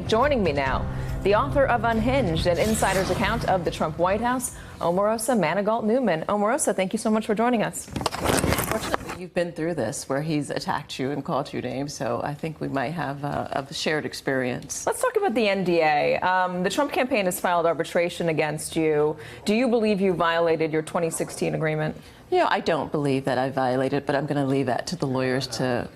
Joining me now, the author of Unhinged, an insider's account of the Trump White House, Omarosa Manigault Newman. Omarosa, thank you so much for joining us. Fortunately, you've been through this where he's attacked you and called you names, so I think we might have a shared experience. Let's talk about the NDA. The Trump campaign has filed arbitration against you. Do you believe you violated your 2016 agreement? You know, I don't believe that I violated, but I'm going to leave that to the lawyers to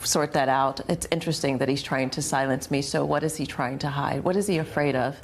sort that out. It's interesting that he's trying to silence me. So what is he trying to hide? What is he afraid of?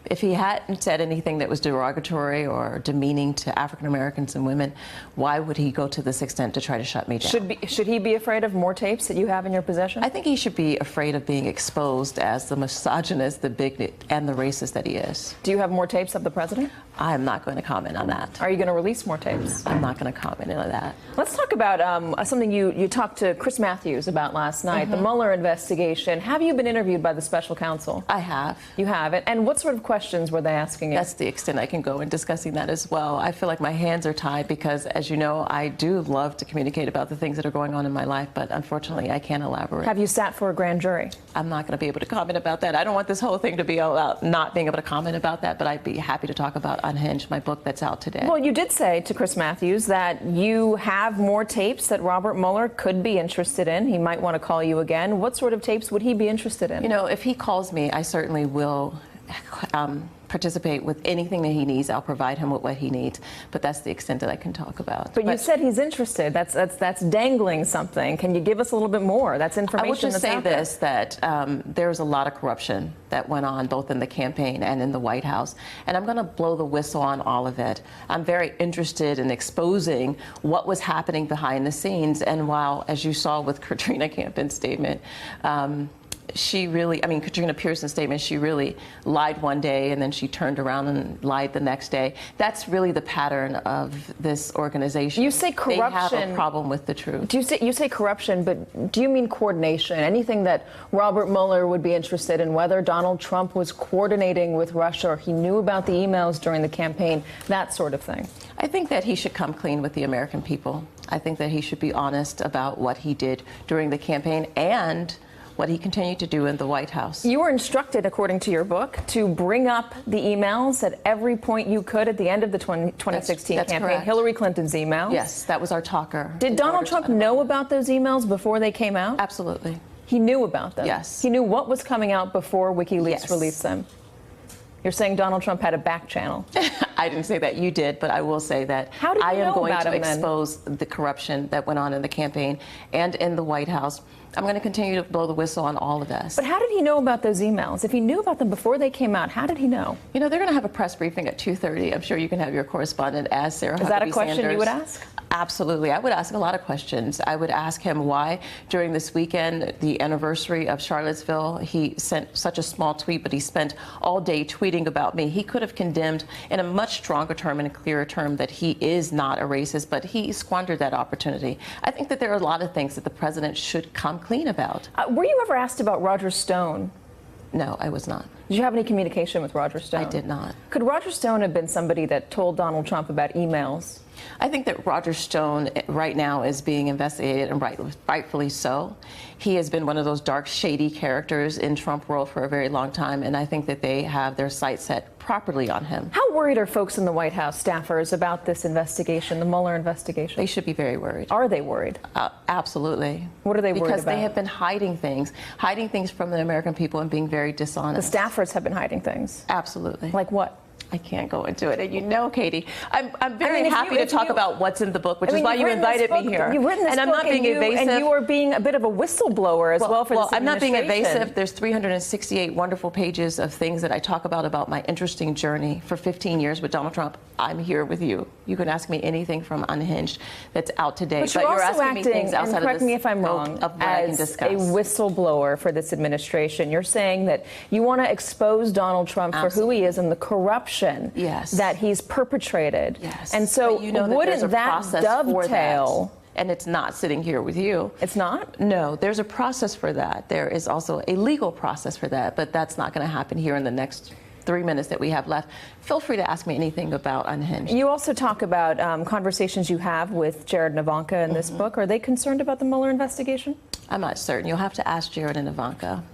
If he hadn't said anything that was derogatory or demeaning to African Americans and women, why would he go to this extent to try to shut me down? Should he be afraid of more tapes that you have in your possession? I think he should be afraid of being exposed as the misogynist, the bigot, and the racist that he is. Do you have more tapes of the president? I'm not going to comment on that. Are you going to release more tapes? I'm not going to comment on that. Let's talk about something you talked to Chris Matthews about last night, the Muller investigation. Have you been interviewed by the special counsel? I have. You have it. And what sort of questions were they asking you? That's the extent I can go in discussing that as well. I feel like my hands are tied because, as you know, I do love to communicate about the things that are going on in my life, but unfortunately I can't elaborate. Have you sat for a grand jury? I'm not going to be able to comment about that. I don't want this whole thing to be about not being able to comment about that, but I'd be happy to talk about Unhinged, my book that's out today. Well, you did say to Chris Matthews that you have more tapes that Robert Mueller could be interested in. He might want to call you again. What sort of tapes would he be interested in? You know, if he calls me, I certainly will participate with anything that he needs. I'll provide him with what he needs, but that's the extent that I can talk about. But you said he's interested. That's dangling something. Can you give us a little bit more? That's information. I will just say this, there. that there's a lot of corruption that went on both in the campaign and in the White House, and I'm going to blow the whistle on all of it. I'm very interested in exposing what was happening behind the scenes, and while, as you saw with Katrina Campbell's statement, Katrina Pearson's statement, she really lied one day and then she turned around and lied the next day. That's really the pattern of this organization. You say corruption. They have a problem with the truth. You say corruption, but do you mean coordination? Anything that Robert Mueller would be interested in, whether Donald Trump was coordinating with Russia or he knew about the emails during the campaign, that sort of thing? I think that he should come clean with the American people. I think that he should be honest about what he did during the campaign and what he continued to do in the White House. You were instructed, according to your book, to bring up the emails at every point you could at the end of the 2016 that's campaign. Correct. Hillary Clinton's emails. Yes, that was our talker. Did Donald Trump know about those emails before they came out? Absolutely. He knew about them? Yes. He knew what was coming out before WikiLeaks released them? You're saying Donald Trump had a back channel? I didn't say that, you did, but I will say that I am going to expose the corruption that went on in the campaign and in the White House. I'm going to continue to blow the whistle on all of this. But how did he know about those emails? If he knew about them before they came out, how did he know? You know, they're going to have a press briefing at 2:30. I'm sure you can have your correspondent ask Sarah. Is that a question you would ask? Absolutely. I would ask a lot of questions. I would ask him why during this weekend, the anniversary of Charlottesville, he sent such a small tweet, but he spent all day tweeting about me. He could have condemned in a much stronger term and a clearer term that he is not a racist, but he squandered that opportunity. I think that there are a lot of things that the president should come clean about. Were you ever asked about Roger Stone? No, I was not. Did you have any communication with Roger Stone? I did not. Could Roger Stone have been somebody that told Donald Trump about emails? I think that Roger Stone right now is being investigated, and rightfully so. He has been one of those dark, shady characters in Trump world for a very long time, and I think that they have their sights set properly on him. How worried are folks in the White House, staffers, about this investigation, the Mueller investigation? They should be very worried. Are they worried? Absolutely. What are they worried about? Because they have been hiding things from the American people and being very dishonest. The staffers have been hiding things? Absolutely. Like what? I can't go into it, and you know, Katie, I'm very happy to talk about what's in the book, which is why you invited me here. You've written this and I'm book not being evasive. And you are being a bit of a whistleblower as well for this I'm not being administration. evasive. There's 368 wonderful pages of things that I talk about my interesting journey for 15 years with Donald Trump. I'm here with you. You can ask me anything from Unhinged that's out today. But you're also asking me things outside and correct me if I'm wrong, of what I can as discuss. a whistleblower for this administration. You're saying that you want to expose Donald Trump for who he is and the corruption that he's perpetrated. Yes. And so you know wouldn't that dovetail? And it's not sitting here with you. It's not? No, there's a process for that. There is also a legal process for that, but that's not going to happen here in the next 3 minutes that we have left. Feel free to ask me anything about Unhinged. You also talk about conversations you have with Jared and Ivanka in this book. Are they concerned about the Mueller investigation? I'm not certain. You'll have to ask Jared and Ivanka.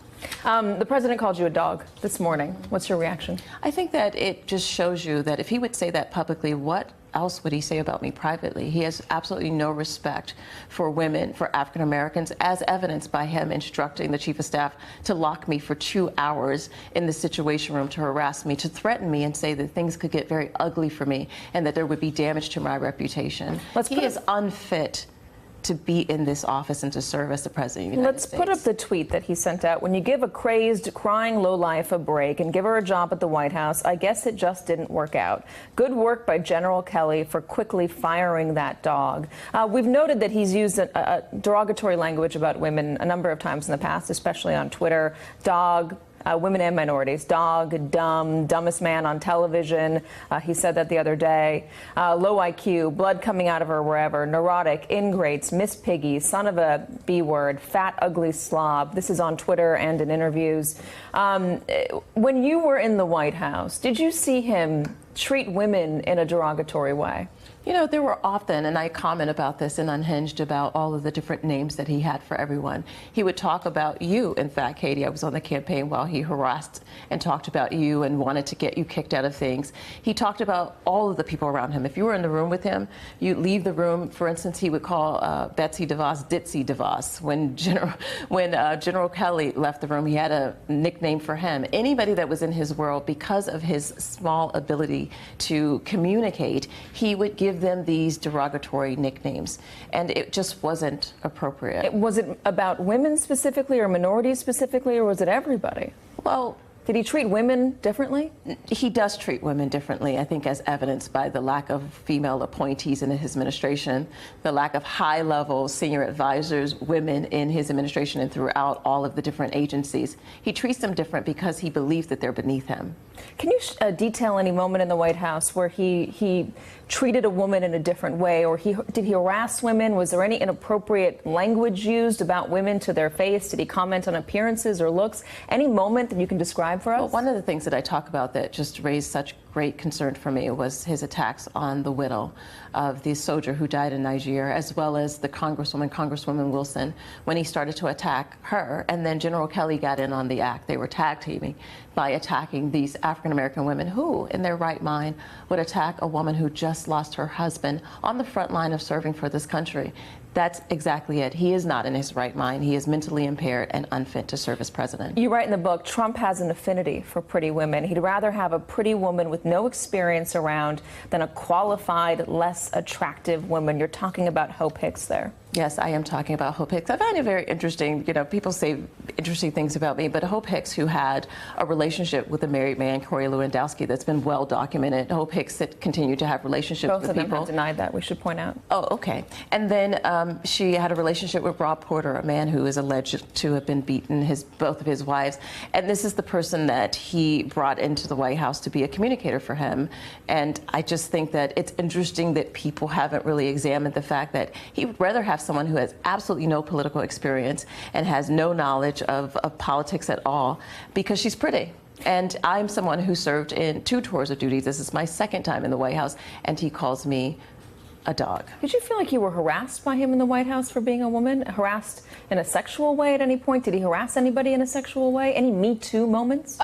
The president called you a dog this morning. What's your reaction? I think that it just shows you that if he would say that publicly, what else would he say about me privately? He has absolutely no respect for women, for African Americans, as evidenced by him instructing the chief of staff to lock me for 2 hours in the Situation Room to harass me, to threaten me and say that things could get very ugly for me and that there would be damage to my reputation. He is unfit to be in this office and to serve as the president of the United States. Let's put up the tweet that he sent out. When you give a crazed, crying lowlife a break and give her a job at the White House, I guess it just didn't work out. Good work by General Kelly for quickly firing that dog. We've noted that he's used a derogatory language about women a number of times in the past, especially on Twitter. Dog. Women and minorities. Dog, dumb, dumbest man on television. He said that the other day. Low IQ, blood coming out of her wherever. Neurotic, ingrates, Miss Piggy, son of a B word, fat, ugly slob. This is on Twitter and in interviews. When you were in the White House, did you see him treat women in a derogatory way? You know, there were often, and I comment about this in Unhinged, about all of the different names that he had for everyone. He would talk about you, in fact, Katie. I was on the campaign while he harassed and talked about you and wanted to get you kicked out of things. He talked about all of the people around him. If you were in the room with him, you'd leave the room. For instance, he would call Betsy DeVos Ditzy DeVos. When General Kelly left the room, he had a nickname for him. Anybody that was in his world, because of his small ability to communicate, he would give them these derogatory nicknames, and it just wasn't appropriate. Was it about women specifically or minorities specifically, or was it everybody? Well, did he treat women differently? He does treat women differently, I think, as evidenced by the lack of female appointees in his administration, the lack of high-level senior advisors, women in his administration and throughout all of the different agencies. He treats them different because he believes that they're beneath him. Can you detail any moment in the White House where he treated a woman in a different way, or did he harass women? Was there any inappropriate language used about women to their face? Did he comment on appearances or looks? Any moment that you can describe for us? Well, one of the things that I talk about that just raised such great concern for me was his attacks on the widow of the soldier who died in Niger, as well as the Congresswoman Wilson, when he started to attack her. And then General Kelly got in on the act. They were tag teaming by attacking these African-American women who, in their right mind, would attack a woman who just lost her husband on the front line of serving for this country. That's exactly it. He is not in his right mind. He is mentally impaired and unfit to serve as president. You write in the book, Trump has an affinity for pretty women. He'd rather have a pretty woman with no experience around than a qualified, less attractive woman. You're talking about Hope Hicks there. Yes, I am talking about Hope Hicks. I find it very interesting. You know, people say interesting things about me, but Hope Hicks, who had a relationship with a married man, Corey Lewandowski, that's been well documented. Hope Hicks continued to have relationships with people. Both of them have denied that, we should point out. Oh, okay. And then she had a relationship with Rob Porter, a man who is alleged to have been beaten both of his wives. And this is the person that he brought into the White House to be a communicator for him. And I just think that it's interesting that people haven't really examined the fact that he would rather have someone who has absolutely no political experience and has no knowledge of politics at all because she's pretty. And I'm someone who served in 2 tours of duty. This is my 2nd time in the White House, and he calls me a dog. Did you feel like you were harassed by him in the White House for being a woman? Harassed in a sexual way at any point? Did he harass anybody in a sexual way? Any Me Too moments?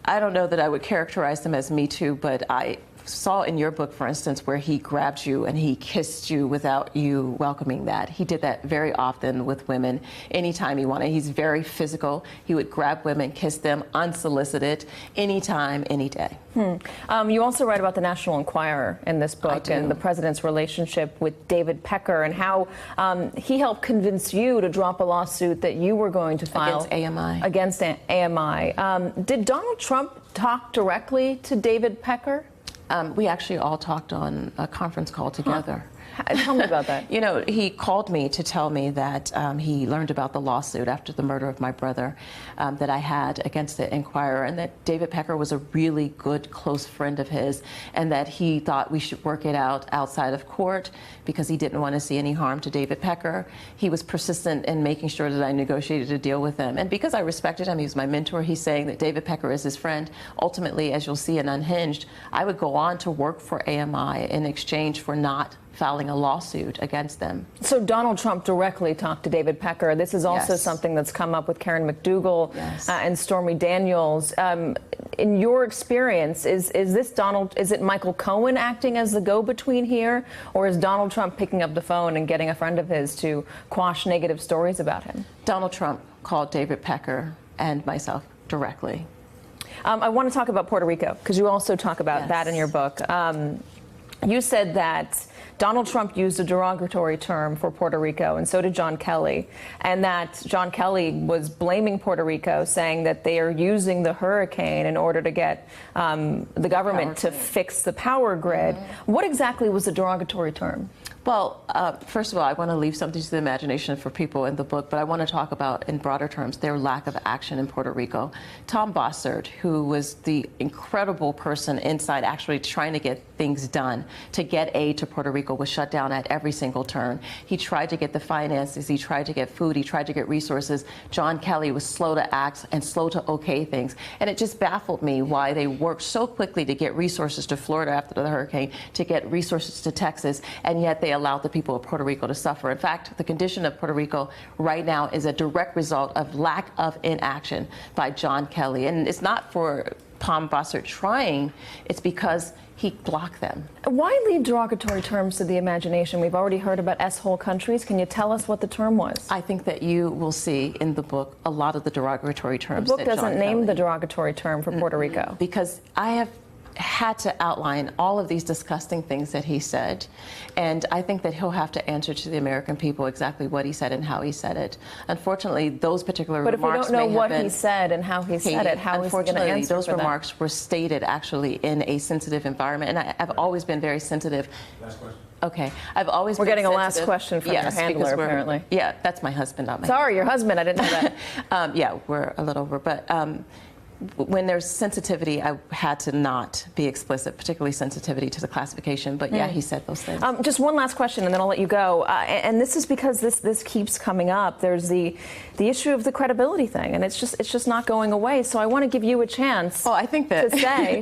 I don't know that I would characterize them as Me Too, but I saw in your book, for instance, where he grabbed you and he kissed you without you welcoming that. He did that very often with women anytime he wanted. He's very physical. He would grab women, kiss them unsolicited, anytime, any day. You also write about the National Enquirer in this book and the president's relationship with David Pecker and how he helped convince you to drop a lawsuit that you were going to file against AMI. Did Donald Trump talk directly to David Pecker? We actually all talked on a conference call together. Tell me about that. You know, he called me to tell me that he learned about the lawsuit after the murder of my brother that I had against the Enquirer, and that David Pecker was a really good, close friend of his, and that he thought we should work it out outside of court because he didn't want to see any harm to David Pecker. He was persistent in making sure that I negotiated a deal with him. And because I respected him, he was my mentor, he's saying that David Pecker is his friend. Ultimately, as you'll see in Unhinged, I would go on to work for AMI in exchange for not filing a lawsuit against them. So Donald Trump directly talked to David Pecker. This is also Yes. something that's come up with Karen McDougal Yes. and Stormy Daniels. In your experience, is it Michael Cohen acting as the go-between here, or is Donald Trump picking up the phone and getting a friend of his to quash negative stories about him? Donald Trump called David Pecker and myself directly. I want to talk about Puerto Rico, because you also talk about Yes. that in your book. You said that Donald Trump used a derogatory term for Puerto Rico, and so did John Kelly, and that John Kelly was blaming Puerto Rico, saying that they are using the hurricane in order to get the government to fix the power grid. What exactly was the derogatory term? Well, first of all, I want to leave something to the imagination for people in the book, but I want to talk about, in broader terms, their lack of action in Puerto Rico. Tom Bossert, who was the incredible person inside actually trying to get things done, to get aid to Puerto Rico, was shut down at every single turn. He tried to get the finances, he tried to get food, he tried to get resources. John Kelly was slow to act and slow to okay things. And it just baffled me why they worked so quickly to get resources to Florida after the hurricane, to get resources to Texas, and yet they allowed the people of Puerto Rico to suffer. In fact, the condition of Puerto Rico right now is a direct result of lack of inaction by John Kelly. And it's not for Tom Bossert trying, it's because he blocked them. Why leave derogatory terms to the imagination? We've already heard about S-hole countries. Can you tell us what the term was? I think that you will see in the book a lot of the derogatory terms. The book that doesn't John name Kelly, the derogatory term for Puerto Rico. because I have had to outline all of these disgusting things that he said, and I think that he'll have to answer to the American people exactly what he said and how he said it. Unfortunately, those particular But if we remarks don't know may have what been, he said and how he said it, how is he going to unfortunately, answer those for that? remarks were stated actually in a sensitive environment, and I've always been very sensitive. Last question. Okay, I've always We're been getting a last sensitive. question from your Yes, handler, because apparently. Yeah, that's my husband, not my Sorry, your husband. I didn't know that. yeah, we're a little over, but when there's sensitivity, I had to not be explicit, particularly sensitivity to the classification. But yeah, he said those things. Just one last question, and then I'll let you go. And this is because this keeps coming up. There's the issue of the credibility thing, and it's just not going away. So I want to give you a chance. Oh, I think that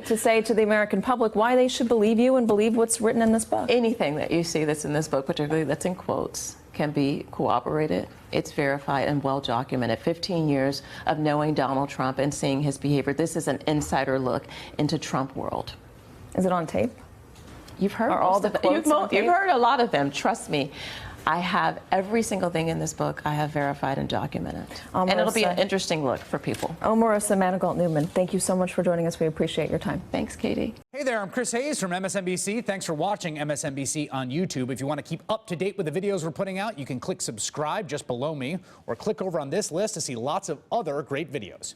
to say to the American public why they should believe you and believe what's written in this book. anything that you see that's in this book, particularly that's in quotes, can be corroborated. It's verified and well documented. 15 years of knowing Donald Trump and seeing his behavior. This is an insider look into Trump world. Is it on tape? You've heard Are all most the of them. quotes on tape? You've heard a lot of them. Trust me. I have every single thing in this book I have verified and documented. And it'll be an interesting look for people. Omarosa Manigault Newman, thank you so much for joining us. We appreciate your time. Thanks, Katie. Hey there, I'm Chris Hayes from MSNBC. Thanks for watching MSNBC on YouTube. If you want to keep up to date with the videos we're putting out, you can click subscribe just below me or click over on this list to see lots of other great videos.